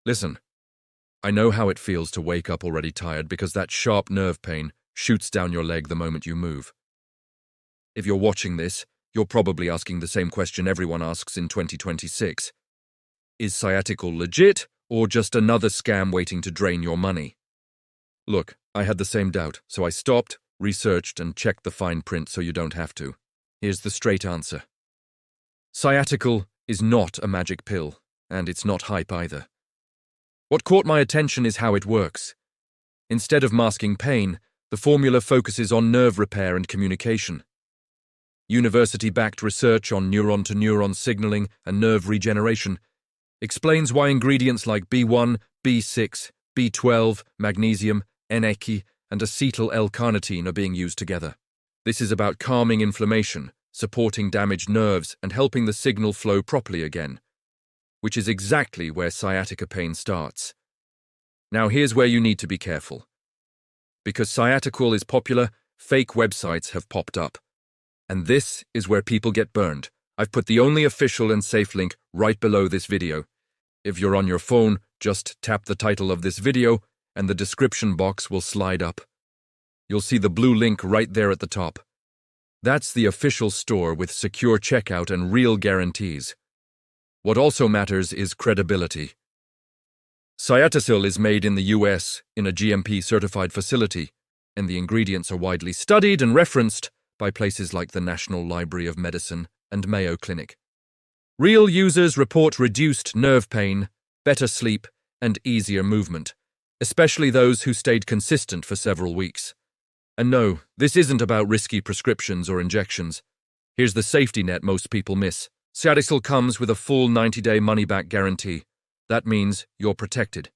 Listen, I know how it feels to wake up already tired because that sharp nerve pain shoots down your leg the moment you move. If you're watching this, you're probably asking the same question everyone asks in 2026. Is Sciaticyl legit, or just another scam waiting to drain your money? Look, I had the same doubt, so I stopped, researched, and checked the fine print so you don't have to. Here's the straight answer. Sciaticyl is not a magic pill, and it's not hype either. What caught my attention is how it works. Instead of masking pain, the formula focuses on nerve repair and communication. University-backed research on neuron-to-neuron signaling and nerve regeneration explains why ingredients like B1, B6, B12, magnesium, N-Acetyl, and Acetyl L-Carnitine are being used together. This is about calming inflammation, supporting damaged nerves, and helping the signal flow properly again, which is exactly where sciatica pain starts. Now here's where you need to be careful. Because Sciaticyl is popular, fake websites have popped up. And this is where people get burned. I've put the only official and safe link right below this video. If you're on your phone, just tap the title of this video and the description box will slide up. You'll see the blue link right there at the top. That's the official store with secure checkout and real guarantees. What also matters is credibility. Sciaticyl is made in the U.S. in a GMP-certified facility, and the ingredients are widely studied and referenced by places like the National Library of Medicine and Mayo Clinic. Real users report reduced nerve pain, better sleep, and easier movement, especially those who stayed consistent for several weeks. And no, this isn't about risky prescriptions or injections. Here's the safety net most people miss. Sciaticyl comes with a full 90-day money-back guarantee. That means you're protected.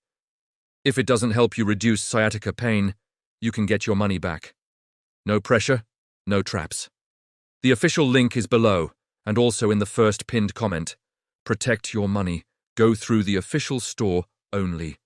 If it doesn't help you reduce sciatica pain, you can get your money back. No pressure, no traps. The official link is below, and also in the first pinned comment. Protect your money. Go through the official store only.